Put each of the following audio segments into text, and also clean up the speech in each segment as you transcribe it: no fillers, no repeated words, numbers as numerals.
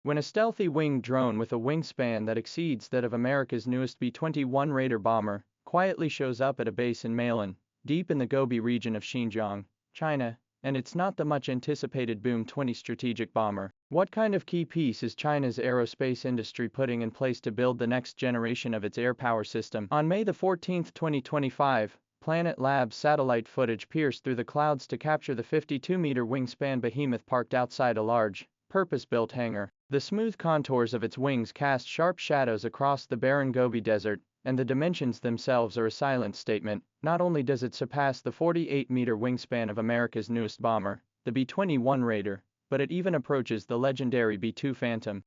When a stealthy winged drone with a wingspan that exceeds that of America's newest B-21 Raider bomber quietly shows up at a base in Malan, deep in the Gobi region of Xinjiang, China, and it's not the much anticipated Boom-20 strategic bomber. What kind of key piece is China's aerospace industry putting in place to build the next generation of its air power system? On May 14, 2025, Planet Labs satellite footage pierced through the clouds to capture the 52-meter wingspan behemoth parked outside a large, purpose-built hangar. The smooth contours of its wings cast sharp shadows across the barren Gobi Desert, and the dimensions themselves are a silent statement. Not only does it surpass the 48-meter wingspan of America's newest bomber, the B-21 Raider, but it even approaches the legendary B-2 Phantom.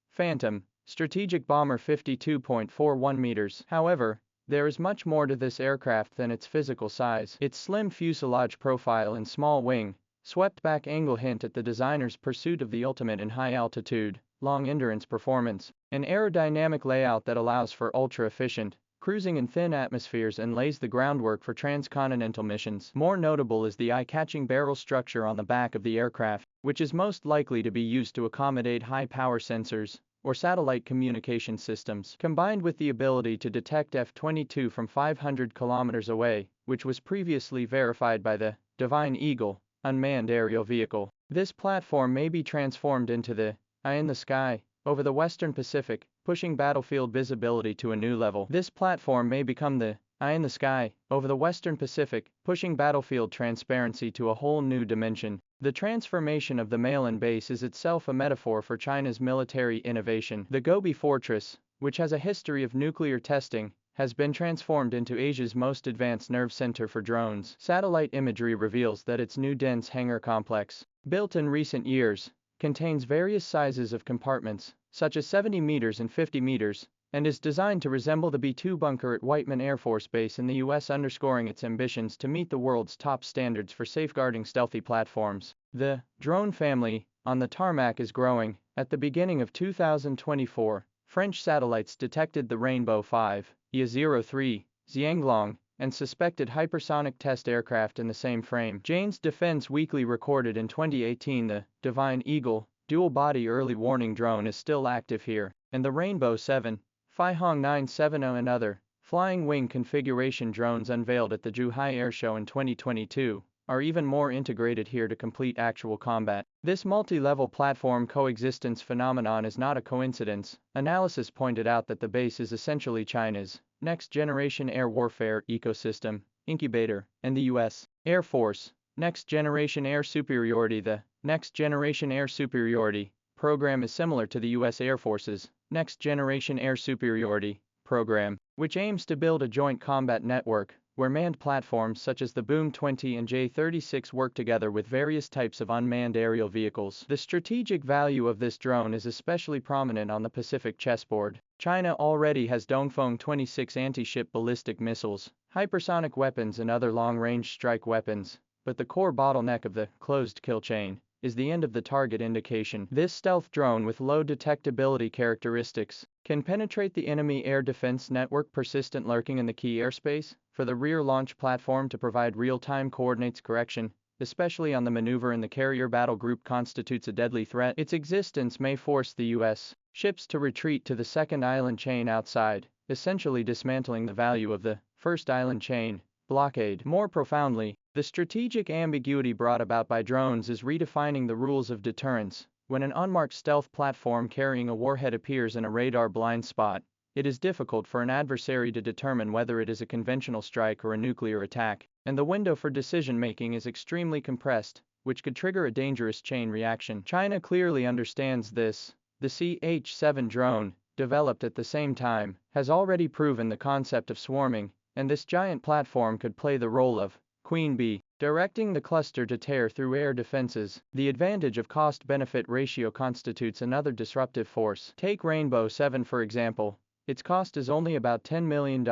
Phantom, strategic bomber 52.41 meters. However, there is much more to this aircraft than its physical size. Its slim fuselage profile and small wing, swept-back angle hint at the designer's pursuit of the ultimate in high-altitude, long-endurance performance. An aerodynamic layout that allows for ultra-efficient cruising in thin atmospheres and lays the groundwork for transcontinental missions. More notable is the eye-catching barrel structure on the back of the aircraft, which is most likely to be used to accommodate high-power sensors or satellite communication systems, combined with the ability to detect F-22 from 500 kilometers away, which was previously verified by the Divine Eagle unmanned aerial vehicle. This platform may be transformed into the eye in the sky over the Western Pacific, pushing battlefield visibility to a new level. This platform may become the eye in the sky over the Western Pacific, pushing battlefield transparency to a whole new dimension. The transformation of the Malan base is itself a metaphor for China's military innovation. The Gobi fortress, which has a history of nuclear testing, has been transformed into Asia's most advanced nerve center for drones. Satellite imagery reveals that its new dense hangar complex, built in recent years, contains various sizes of compartments, such as 70 meters and 50 meters, and is designed to resemble the B-2 bunker at Whiteman Air Force Base in the US, underscoring its ambitions to meet the world's top standards for safeguarding stealthy platforms. The drone family on the tarmac is growing. At the beginning of 2024, French satellites detected the Rainbow 5, IA-03, Xianglong, and suspected hypersonic test aircraft in the same frame. Jane's Defense Weekly recorded in 2018 the Divine Eagle dual-body early warning drone is still active here, and the Rainbow 7, Feihong 970 and other flying wing configuration drones unveiled at the Zhuhai Air Show in 2022 are even more integrated here to complete actual combat. This multi-level platform coexistence phenomenon is not a coincidence. Analysis pointed out that the base is essentially China's next-generation air warfare ecosystem incubator, and the U.S. Air Force next-generation air superiority. The next-generation air superiority program is similar to the U.S. Air Force's next-generation air superiority program, which aims to build a joint combat network where manned platforms such as the Boom-20 and J-36 work together with various types of unmanned aerial vehicles. The strategic value of this drone is especially prominent on the Pacific chessboard. China already has Dongfeng 26 anti-ship ballistic missiles, hypersonic weapons and other long-range strike weapons, but the core bottleneck of the closed kill chain is the end of the target indication. This stealth drone with low detectability characteristics can penetrate the enemy air defense network persistent lurking in the key airspace. For the rear launch platform to provide real-time coordinates correction, especially on the maneuver in the carrier battle group, constitutes a deadly threat. Its existence may force the U.S. ships to retreat to the second island chain outside, essentially dismantling the value of the first island chain blockade. More profoundly, the strategic ambiguity brought about by drones is redefining the rules of deterrence. When an unmarked stealth platform carrying a warhead appears in a radar blind spot, it is difficult for an adversary to determine whether it is a conventional strike or a nuclear attack, and the window for decision-making is extremely compressed, which could trigger a dangerous chain reaction. China clearly understands this. The CH-7 drone, developed at the same time, has already proven the concept of swarming, and this giant platform could play the role of Queen Bee, directing the cluster to tear through air defenses. The advantage of cost-benefit ratio constitutes another disruptive force. Take Rainbow 7 for example. Its cost is only about $10 million,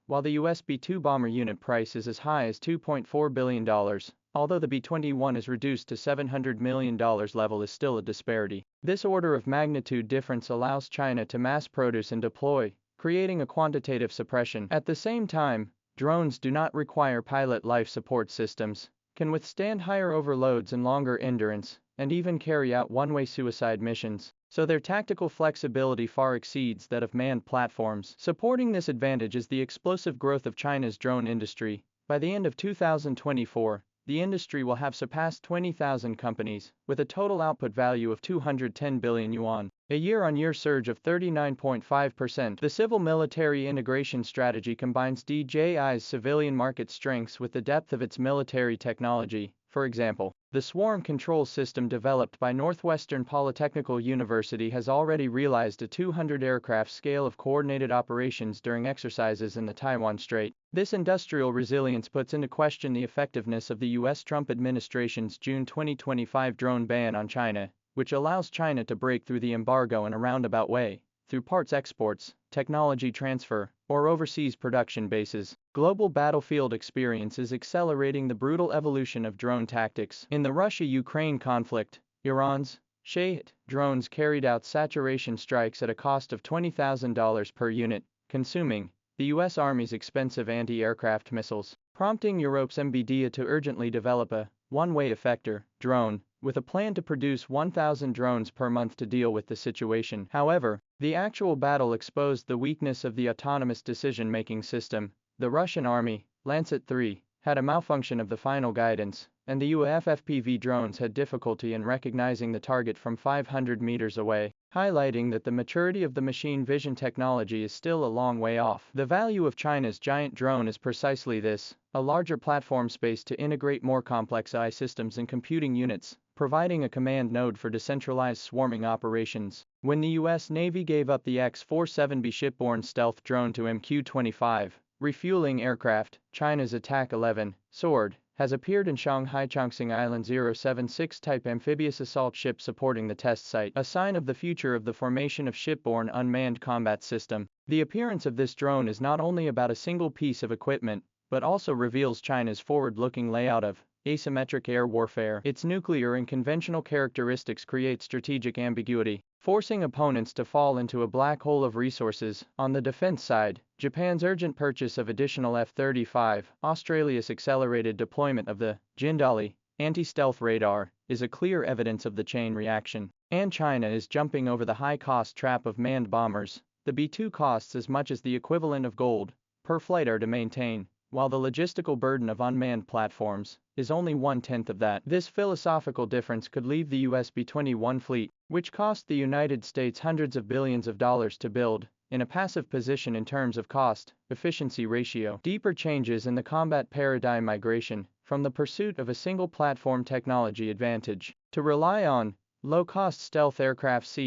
while the US B-2 bomber unit price is as high as $2.4 billion. Although the B-21 is reduced to $700 million level is still a disparity. This order of magnitude difference allows China to mass produce and deploy, creating a quantitative suppression. At the same time, drones do not require pilot life support systems, can withstand higher overloads and longer endurance, and even carry out one-way suicide missions. so their tactical flexibility far exceeds that of manned platforms. Supporting this advantage is the explosive growth of China's drone industry. By the end of 2024, the industry will have surpassed 20,000 companies, with a total output value of 210 billion yuan, a year-on-year surge of 39.5%. The civil-military integration strategy combines DJI's civilian market strengths with the depth of its military technology. For example, the swarm control system developed by Northwestern Polytechnical University has already realized a 200-aircraft scale of coordinated operations during exercises in the Taiwan Strait. This industrial resilience puts into question the effectiveness of the U.S. Trump administration's June 2025 drone ban on China, which allows China to break through the embargo in a roundabout way, through parts exports, technology transfer, or overseas production bases. Global battlefield experience is accelerating the brutal evolution of drone tactics. In the Russia-Ukraine conflict, Iran's Shahed drones carried out saturation strikes at a cost of $20,000 per unit, consuming the U.S. Army's expensive anti-aircraft missiles, prompting Europe's MBDA to urgently develop a one-way effector drone, with a plan to produce 1,000 drones per month to deal with the situation. However, the actual battle exposed the weakness of the autonomous decision-making system. The Russian Army, Lancet 3, had a malfunction of the final guidance, and the UAV drones had difficulty in recognizing the target from 500 meters away, highlighting that the maturity of the machine vision technology is still a long way off. The value of China's giant drone is precisely this: a larger platform space to integrate more complex AI systems and computing units, providing a command node for decentralized swarming operations. When the U.S. Navy gave up the X-47B shipborne stealth drone to MQ-25 refueling aircraft, China's Attack 11 Sword has appeared in Shanghai Chongqing Island 076 type amphibious assault ship supporting the test site, a sign of the future of the formation of shipborne unmanned combat system. The appearance of this drone is not only about a single piece of equipment, but also reveals China's forward-looking layout of asymmetric air warfare. Its nuclear and conventional characteristics create strategic ambiguity, forcing opponents to fall into a black hole of resources. On the defense side, Japan's urgent purchase of additional F-35, Australia's accelerated deployment of the Jindali anti-stealth radar, is a clear evidence of the chain reaction. And China is jumping over the high-cost trap of manned bombers. The B-2 costs as much as the equivalent of gold per flight to maintain, while the logistical burden of unmanned platforms is only 1/10 of that. This philosophical difference could leave the US B-21 fleet, which cost the United States hundreds of billions of dollars to build, in a passive position in terms of cost-efficiency ratio. Deeper changes in the combat paradigm migration from the pursuit of a single platform technology advantage to rely on low-cost stealth aircraft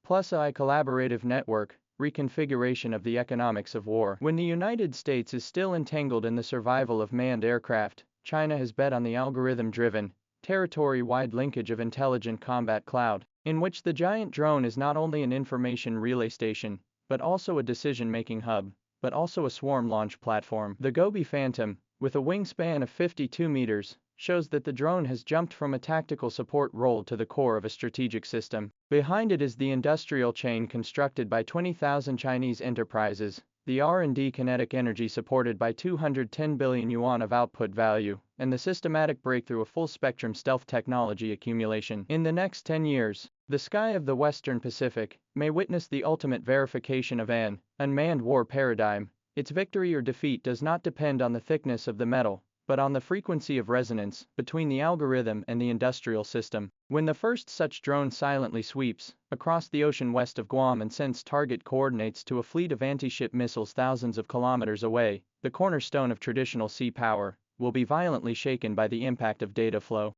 plus a collaborative network reconfiguration of the economics of war. When the United States is still entangled in the survival of manned aircraft, China has bet on the algorithm-driven, territory-wide linkage of intelligent combat cloud, in which the giant drone is not only an information relay station, but also a decision-making hub, but also a swarm launch platform. The Gobi Phantom, with a wingspan of 52 meters, shows that the drone has jumped from a tactical support role to the core of a strategic system. Behind it is the industrial chain constructed by 20,000 Chinese enterprises, the R&D kinetic energy supported by 210 billion yuan of output value, and the systematic breakthrough of full-spectrum stealth technology accumulation. In the next 10 years, the sky of the Western Pacific may witness the ultimate verification of an unmanned war paradigm. Its victory or defeat does not depend on the thickness of the metal, but on the frequency of resonance between the algorithm and the industrial system. When the first such drone silently sweeps across the ocean west of Guam and sends target coordinates to a fleet of anti-ship missiles thousands of kilometers away, the cornerstone of traditional sea power will be violently shaken by the impact of data flow.